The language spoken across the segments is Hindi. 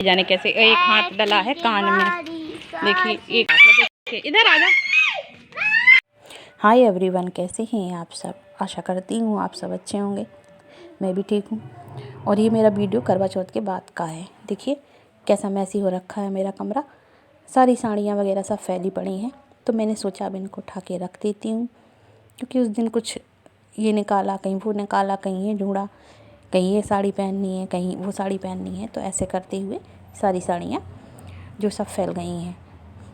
जाने कैसे एक हाथ डला है कान में। देखिए एक देखिए इधर आ जा। हाय एवरीवन, कैसे हैं आप सब। आशा करती हूँ आप सब अच्छे होंगे। मैं भी ठीक हूँ। और ये मेरा वीडियो करवा चौथ के बाद का है। देखिए कैसा मैसी हो रखा है मेरा कमरा। सारी साड़ियाँ वगैरह सब फैली पड़ी हैं, तो मैंने सोचा अब इनको उठा के रख देती हूँ, क्योंकि उस दिन कुछ ये निकाला, कहीं वो निकाला, कहीं ये ढूंढा, कहीं ये साड़ी पहननी है, कहीं वो साड़ी पहननी है। तो ऐसे करते हुए सारी साड़ियाँ जो सब फैल गई हैं।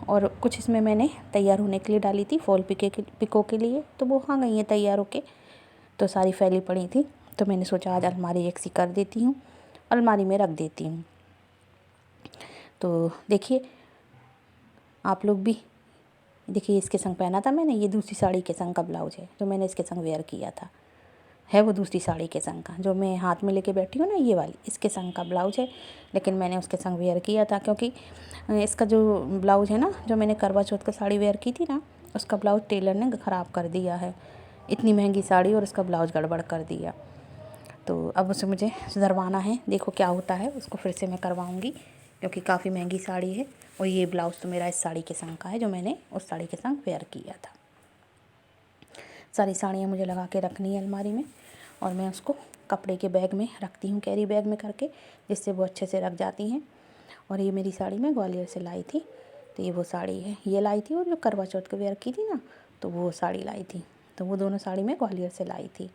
और कुछ इसमें मैंने तैयार होने के लिए डाली थी, फॉल पिको के लिए, तो वो हाँ गई हैं तैयार होके। तो सारी फैली पड़ी थी, तो मैंने सोचा आज अलमारी एक सी कर देती हूँ, अलमारी में रख देती हूँ। तो देखिए आप लोग भी देखिए, इसके संग पहना था मैंने, ये दूसरी साड़ी के संग का ब्लाउज है जो मैंने इसके संग वेयर किया था। है वो दूसरी साड़ी के संग का, जो मैं हाथ में लेके बैठी हूँ ना, ये वाली इसके संग का ब्लाउज है। लेकिन मैंने उसके संग वेयर किया था, क्योंकि इसका जो ब्लाउज है ना, जो मैंने करवा चौथ का साड़ी वेयर की थी ना, उसका ब्लाउज टेलर ने ख़राब कर दिया है। इतनी महंगी साड़ी और उसका ब्लाउज गड़बड़ कर दिया। तो अब उसे मुझे सुधरवाना है। देखो क्या होता है, उसको फिर से मैं करवाऊँगी, क्योंकि काफ़ी महंगी साड़ी है। और ये ब्लाउज़ तो मेरा इस साड़ी के संग का है, जो मैंने उस साड़ी के संग वेयर किया था। सारी साड़ियाँ मुझे लगा के रखनी है अलमारी में, और मैं उसको कपड़े के बैग में रखती हूँ, कैरी बैग में करके, जिससे वो अच्छे से रख जाती हैं। और ये मेरी साड़ी मैं ग्वालियर से लाई थी, तो ये वो साड़ी है, ये लाई थी। और जो करवा चौथ के वेयर की थी ना, तो वो साड़ी लाई थी। तो वो दोनों साड़ी मैं ग्वालियर से लाई थी,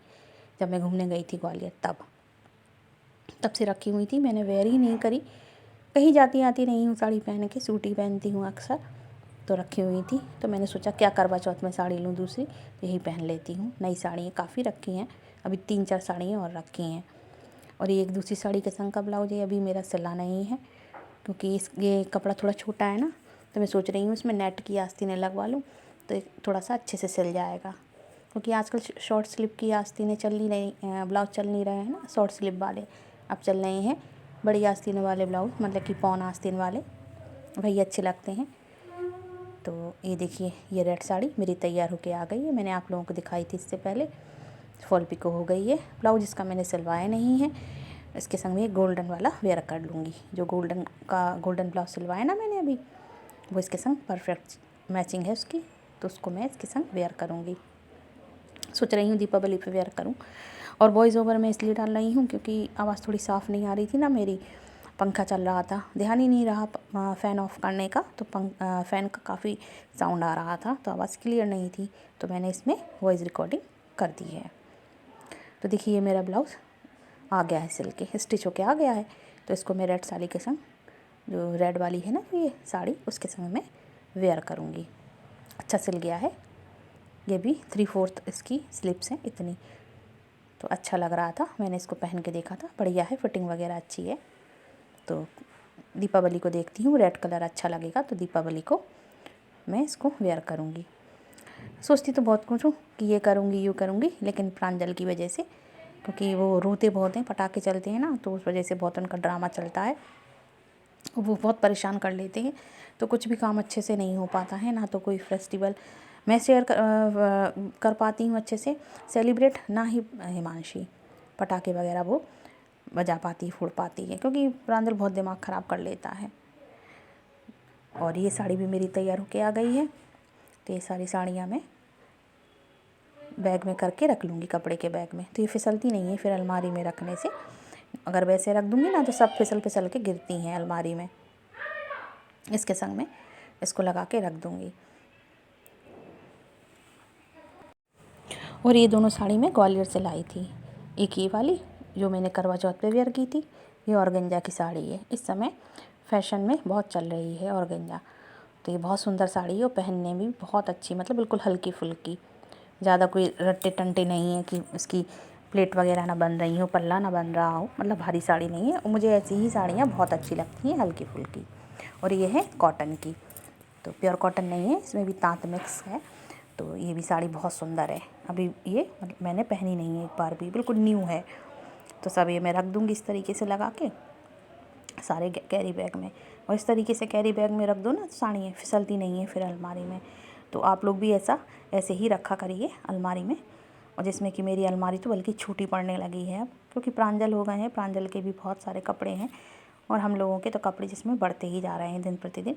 जब मैं घूमने गई थी ग्वालियर। तब से रखी हुई थी, मैंने वेयर ही नहीं करी। कहीं जाती आती नहीं हूँ साड़ी पहन के, सूट ही पहनती हूँ अक्सर। तो रखी हुई थी, तो मैंने सोचा क्या करवा चौथ में साड़ी लूँ दूसरी, तो यही पहन लेती हूँ। नई साड़ियाँ काफ़ी रखी हैं, अभी 3-4 साड़ियाँ और रखी हैं। और ये एक दूसरी साड़ी के संग का ब्लाउज है, अभी मेरा सिला नहीं है, क्योंकि ये कपड़ा थोड़ा छोटा है ना। तो मैं सोच रही हूँ इसमें नेट की आस्तीनें लगवा लूँ, तो थोड़ा सा अच्छे से सिल जाएगा। क्योंकि आजकल शॉर्ट स्लिप की आस्तीनें चल नहीं रही, ब्लाउज चल नहीं रहे हैं ना शॉर्ट स्लिप वाले, अब चल रहे हैं बड़ी आस्तीनों वाले ब्लाउज, मतलब कि पौन आस्तीन वाले, वही अच्छे लगते हैं। तो ये देखिए, ये रेड साड़ी मेरी तैयार होके आ गई है। मैंने आप लोगों को दिखाई थी इससे पहले, फॉल पिको हो गई है। ब्लाउज इसका मैंने सिलवाया नहीं है, इसके संग में गोल्डन वाला वेयर कर लूँगी। जो गोल्डन ब्लाउज सिलवाया ना मैंने अभी, वो इसके संग परफेक्ट मैचिंग है उसकी, तो उसको मैं इसके संग वेयर करूँगी। सोच रही हूँ दीपावली पे वेयर करूँ। और वॉइस ओवर मैं इसलिए डाल रही हूँ क्योंकि आवाज़ थोड़ी साफ़ नहीं आ रही थी ना मेरी, पंखा चल रहा था, ध्यान ही नहीं रहा फ़ैन ऑफ़ करने का, तो फ़ैन का काफ़ी साउंड आ रहा था, तो आवाज़ क्लियर नहीं थी, तो मैंने इसमें वॉइस रिकॉर्डिंग कर दी है। तो देखिए ये मेरा ब्लाउज़ आ गया है, सिल के स्टिच होके आ गया है। तो इसको मैं रेड साड़ी के संग, जो रेड वाली है ना ये साड़ी, उसके संग मैं वेयर करूँगी। अच्छा सिल गया है, ये भी 3/4 इसकी स्लिप्स हैं इतनी, तो अच्छा लग रहा था। मैंने इसको पहन के देखा था, बढ़िया है, फिटिंग वगैरह अच्छी है। तो दीपावली को देखती हूँ, रेड कलर अच्छा लगेगा तो दीपावली को मैं इसको वेयर करूँगी। सोचती तो बहुत कुछ हूँ कि ये करूँगी यूँ करूँगी, लेकिन प्रांजल की वजह से, क्योंकि वो रोते बहुत हैं, पटाखे चलते हैं ना, तो उस वजह से बहुत उनका ड्रामा चलता है, वो बहुत परेशान कर लेते हैं। तो कुछ भी काम अच्छे से नहीं हो पाता है ना, तो कोई फेस्टिवल मैं कर पाती हूँ अच्छे से सेलिब्रेट, ना ही हिमांशी पटाखे वगैरह वो बजा पाती, फोड़ पाती है, क्योंकि प्रांजल बहुत दिमाग ख़राब कर लेता है। और ये साड़ी भी मेरी तैयार होके आ गई है, तो ये सारी साड़ियाँ मैं बैग में करके रख लूँगी, कपड़े के बैग में। तो ये फिसलती नहीं है फिर अलमारी में रखने से, अगर वैसे रख दूँगी ना तो सब फिसल के गिरती हैं अलमारी में। इसके संग में इसको लगा के रख दूँगी। और ये दोनों साड़ी मैं ग्वालियर से लाई थी। एक ये वाली जो मैंने करवा चौथ पे वेयर की थी, ये ऑर्गेंजा की साड़ी है, इस समय फैशन में बहुत चल रही है ऑर्गेंजा। तो ये बहुत सुंदर साड़ी है और पहनने में भी बहुत अच्छी, मतलब बिल्कुल हल्की फुल्की, ज़्यादा कोई रट्टे टंटे नहीं है कि उसकी प्लेट वगैरह ना बन रही हो, पल्ला ना बन रहा हो, मतलब भारी साड़ी नहीं है। और मुझे ऐसी ही साड़ियाँ बहुत अच्छी लगती हैं, हल्की फुल्की। और ये है कॉटन की, तो प्योर कॉटन नहीं है, इसमें भी तांत मिक्स है। तो ये भी साड़ी बहुत सुंदर है। अभी ये मैंने पहनी नहीं है एक बार भी, बिल्कुल न्यू है। तो सब ये मैं रख दूँगी इस तरीके से लगा के सारे कैरी बैग में। और इस तरीके से कैरी बैग में रख दो ना, साड़ियाँ फिसलती नहीं है फिर अलमारी में। तो आप लोग भी ऐसे ही रखा करिए अलमारी में। और जिसमें कि मेरी अलमारी तो बल्कि छोटी पड़ने लगी है अब, क्योंकि प्रांजल हो गए हैं, प्रांजल के भी बहुत सारे कपड़े हैं, और हम लोगों के तो कपड़े जिसमें बढ़ते ही जा रहे हैं दिन प्रतिदिन,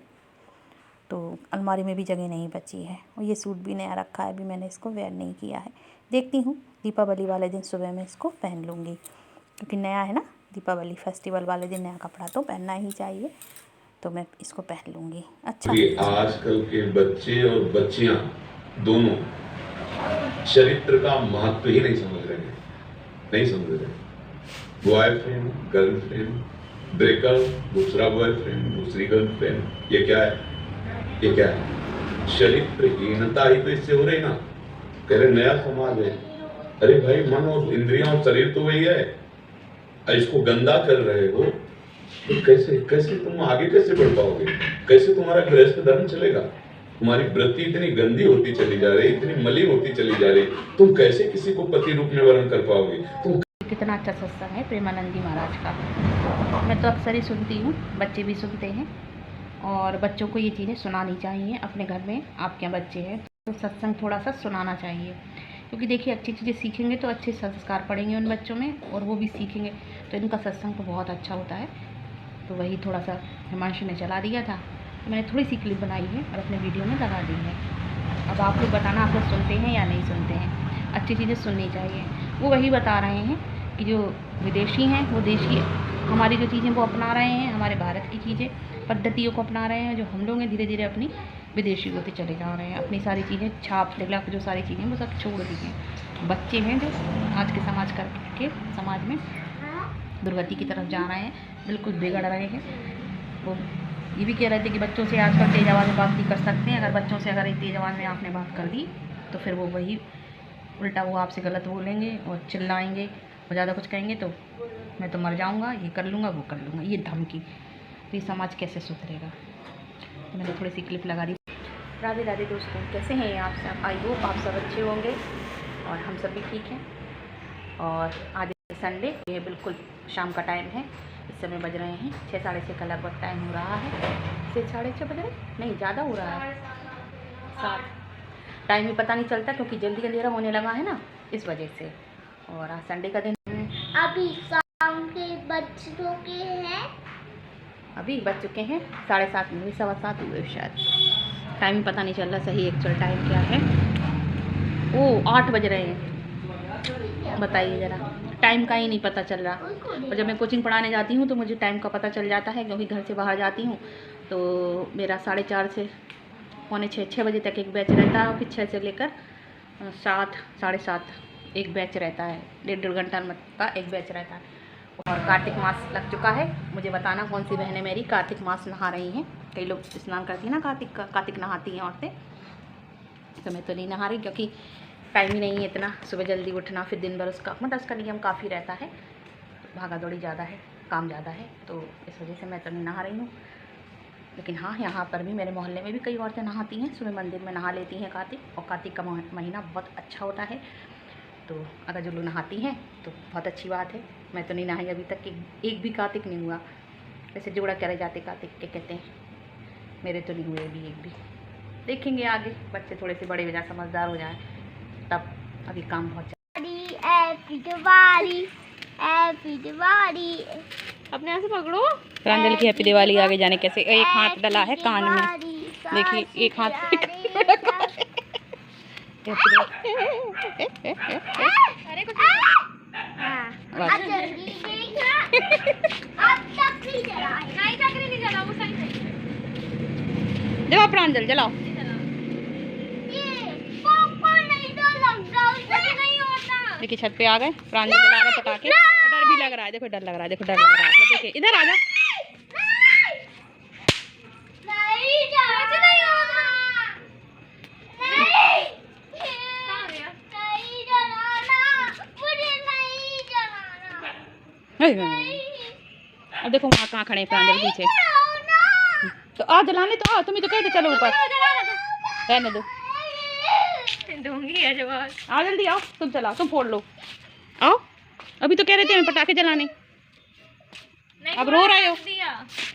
तो अलमारी में भी जगह नहीं बची है। और ये सूट भी नया रखा है, अभी मैंने इसको वेयर नहीं किया है। देखती हूँ दीपावली वाले दिन सुबह में इसको पहन लूँगी, क्योंकि नया है ना, दीपावली फेस्टिवल वाले दिन नया कपड़ा तो पहनना ही चाहिए, तो मैं इसको पहन लूँगी। अच्छा, आजकल के बच्चे और बच्चियां दोनों चरित्र का महत्व ही नहीं समझ रहे हैं, नहीं समझ रहे। बॉयफ्रेंड गर्लफ्रेंड, ब्रेकअप, दूसरा बॉयफ्रेंड दूसरी गर्लफ्रेंड, ये क्या है, ये क्या है? चरित्रहीनता ही तो इससे हो रही ना। कह रहे नया समाज है। अरे भाई, मन और इंद्रियां और शरीर तो वही है, इसको गंदा कर रहे हो तो कैसे कैसे तुम आगे कैसे बढ़ पाओगे? कैसे तुम्हारा गृहस्थ धर्म चलेगा? तुम्हारी वृत्ति इतनी गंदी होती चली जा रही, इतनी मलिन होती चली जा रही, तुम कैसे किसी को पति रूप में वर्ण कर पाओगे? तुम कितना अच्छा सत्संग है प्रेमानंद जी महाराज का। मैं तो अक्सर ही सुनती हूँ, बच्चे भी सुनते हैं, और बच्चों को ये चीज़ें सुनानी चाहिए। अपने घर में आपके यहाँ बच्चे हैं तो सत्संग थोड़ा सा सुनाना चाहिए, क्योंकि देखिए अच्छी चीज़ें सीखेंगे तो अच्छे संस्कार पड़ेंगे उन बच्चों में, और वो भी सीखेंगे तो इनका सत्संग तो बहुत अच्छा होता है। तो वही थोड़ा सा हिमांशु ने चला दिया था, तो मैंने थोड़ी सी क्लिप बनाई है और अपने वीडियो में लगा दी है। अब आप लोग बताना, आप लोग सुनते हैं या नहीं सुनते हैं। अच्छी चीज़ें सुननी चाहिए। वो वही बता रहे हैं कि जो विदेशी हैं वो देशी हमारी जो चीज़ें वो अपना रहे हैं, हमारे भारत की चीज़ें पद्धतियों को अपना रहे हैं। जो हम लोग हैं धीरे धीरे अपनी विदेशी होते चले जा रहे हैं, अपनी सारी चीज़ें छाप तिलक जो सारी चीज़ें वो सब छोड़ दी हैं। बच्चे हैं जो आज के समाज में दुर्गति की तरफ जा रहे हैं, बिल्कुल बिगड़ रहे हैं। वो ये भी कह रहे थे कि बच्चों से आजकल तेज़ आवाज़ में बात नहीं कर सकते हैं। अगर बच्चों से अगर एक तेज़ आवाज़ में आपने बात कर दी तो फिर वो वही उल्टा वो आपसे गलत बोलेंगे और चिल्लाएंगे और ज़्यादा कुछ कहेंगे तो मैं तो मर जाऊंगा, ये कर लूँगा, वो कर लूँगा, ये धमकी। तो ये समाज कैसे सुधरेगा? तो मैंने थोड़ी सी क्लिप लगा दी। राधे राधे दोस्तों, कैसे हैं आप सब? आई होप आप सब अच्छे होंगे और हम सब भी ठीक हैं। और आज संडे, ये बिल्कुल शाम का टाइम है। इस समय बज रहे हैं 6 साढ़े 6 का लगभग टाइम हो रहा है। 6 साढ़े 6 बज रहे, नहीं ज़्यादा हो रहा है, 7। टाइम ही पता नहीं चलता क्योंकि जल्दी अंधेरा होने लगा है ना, इस वजह से। और आज संडे का दिन अभी शाम के बज चुके हैं, अभी बज चुके हैं 7:30, 7:15 हुए शायद। टाइम ही पता नहीं चल रहा सही एक्चुअल टाइम क्या है। ओ 8 बज रहे हैं, बताइए ज़रा, टाइम का ही नहीं पता चल रहा। और जब मैं कोचिंग पढ़ाने जाती हूँ तो मुझे टाइम का पता चल जाता है, क्योंकि घर से बाहर जाती हूँ तो मेरा 4:30 से पौने 6 बजे तक एक बैच रहता है, और फिर 6 से लेकर 7 साढ़े 7 एक बैच रहता है। 1.5 घंटा का एक बैच रहता है। और कार्तिक मास लग चुका है। मुझे बताना कौन सी बहनें मेरी कार्तिक मास नहा रही हैं। कई लोग स्नान करती हैं ना कार्तिक नहाती हैं औरतें, तो मैं तो नहीं नहा रही क्योंकि टाइम ही नहीं है इतना सुबह जल्दी उठना, फिर दिन भर उसका नियम काफ़ी रहता है, भागा दौड़ी ज़्यादा है, काम ज़्यादा है, तो इस वजह से मैं तो नहीं नहा रही हूँ। लेकिन हाँ, यहाँ पर भी मेरे मोहल्ले में भी कई औरतें नहाती हैं, सुबह मंदिर में नहा लेती हैं कार्तिक, और कार्तिक का महीना बहुत अच्छा होता है। तो अगर जो लोग नहाती हैं तो बहुत अच्छी बात है। मैं तो नहीं नहाई अभी तक, एक भी कार्तिक नहीं हुआ। वैसे जोड़ा करे जाते कार्तिक के कहते हैं, मेरे तो नहीं हुए अभी एक भी। देखेंगे आगे, बच्चे थोड़े से बड़े हो जाए, समझदार हो जाए, तब। अभी काम बहुत हैप्पी दिवाली, हैप्पी दिवाली। अपने यहाँ से पकड़ो। प्रांजल की हैप्पी दिवाली आगे जाने कैसे, एक हाथ डला है कान में, देखिए एक हाथ जलाओ प्रांजल, जलाओ। देखिए छत पे आ गए, प्रांजल जला रहा पटाखे, और डर भी लग रहा है। देखो डर लग रहा है, देखो डर लग रहा है। देखिए इधर आ जा। अब देखो वहाँ कहाँ खड़े हैं प्रांजल पीछे, तो आ जलाने तो आओ, तुम ही तो कहते चलो ऊपर, रहने दो, दूंगी आ जल्दी आओ, तुम चलाओ, तुम फोड़ लो, आओ। अभी तो कह रहे थे हमें पटाखे जलाने, अब रो रहे हो।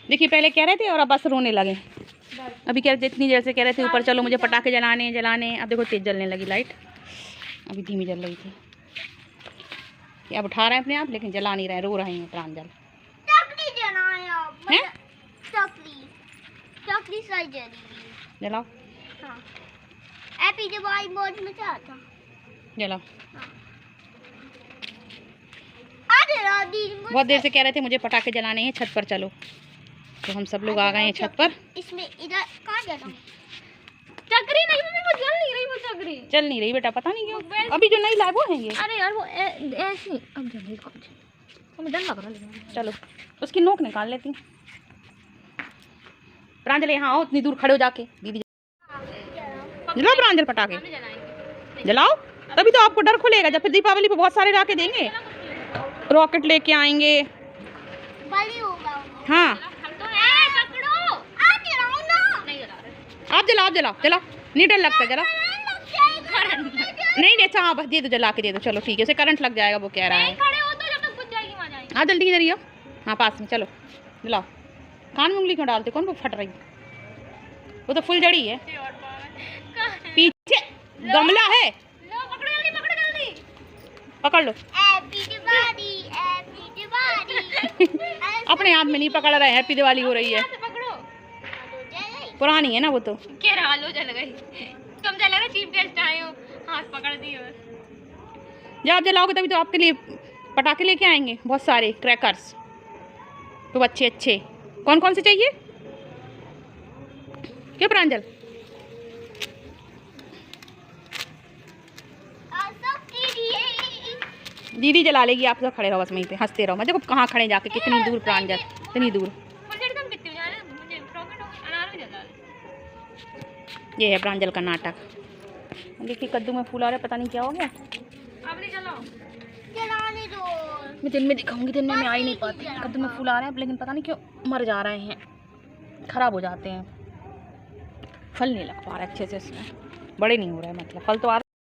देखिए पहले कह रहे थे और अब बस रोने लगे। अभी कह रहे थे, इतनी देर से कह रहे थे ऊपर चलो, मुझे पटाखे जलाने। अब देखो तेज जलने लगी लाइट, अभी धीमी जल रही थी। अब उठा रहे हैं अपने आप, लेकिन जला नहीं रहे, रो रहे हैं प्रांजल। हैं? Chocolate surgery. जलाओ हाँ, हैप्पी दिवाली बहुत मजा आता। जलाओ। बहुत बहुत देर से कह रहे थे मुझे पटाखे जलाने हैं, छत पर चलो, तो हम सब लोग आ गए हैं छत पर। इसमें इधर कहाँ जाना? चक्री नहीं मम्मी, वो जल नहीं रही वो चक्री। चल नहीं रही बेटा, पता नहीं क्यों। अभी जो नई लाए वो हैं ये। अरे यार वो ऐसी अब जल रही कौन सी, हमें डर लग रहा है। चलो उसकी नोक निकाल लेती हूँ। प्रांजल यहाँ आओ, इतनी दूर खड़े हो जाके। दीदी जलाओ प्रांजल पटाखे, जलाओ, तभी तो आपको डर खुलेगा जब फिर दीपावली पे बहुत सारे लाके देंगे, रॉकेट लेके आएंगे। बड़ी होगा। हाँ हम तो है पकड़ो, आप जलाओ ना। नहीं जला रहे। आप जलाओ, जलाओ जलाओ, नहीं डर लगता, जलाओ। नहीं नहीं अच्छा हाँ बस दे दो, जला के दे दो। चलो ठीक है, उसे करंट लग जाएगा वो कह रहा है। खड़े हो तो जब तक बुझ जाएगी वहाँ जाएंगे। हाँ जल्दी इधर ही आओ, हाँ पास में। चलो जलाओ। कान में उंगली क्यों डालते, कौन वो फट रही, वो तो फुल जड़ी है। पीछे गमला है, लो पकड़ो जल्दी, पकड़ो जल्दी। पकड़ लो। Happy Diwali, happy Diwali. अपने हाथ में नहीं पकड़ रहे, हैप्पी दिवाली हो रही है। पकड़ो, पुरानी है ना वो तो। क्या रहा लो जल गई। तुम जल रहे चीफ गेस्ट आए हो, हाथ पकड़ दिए बस। जब आप जलाओगे तभी तो आपके लिए पटाखे लेके आएंगे बहुत सारे क्रैकर्स, तो अच्छे अच्छे। कौन कौन से चाहिए क्या प्रांजल? दीदी जला लेगी, आप सब खड़े रहो बस वहीं पे, हंसते रहो। मैं देखो कहाँ खड़े जाके, कितनी दूर प्रांजल, इतनी दूर। मुझे एकदम कितने जा रहे हैं, मुझे प्रॉफिट हो गया, अनार भी जला रहे। ये है प्रांजल का नाटक। देखिए कद्दू में फूल आ रहा है, पता नहीं क्या हो गया। अब नहीं जलाओ। जलाने दो। मैं दिन में दिखाऊंगी, दिन में मैं आ ही नहीं पाती। कद्दू में फूल आ रहे हैं लेकिन पता नहीं क्यों मर जा रहे हैं, खराब हो जाते हैं। फल नहीं लग पा रहा अच्छे से इसमें, बड़े नहीं हो रहे, मतलब फल तो आ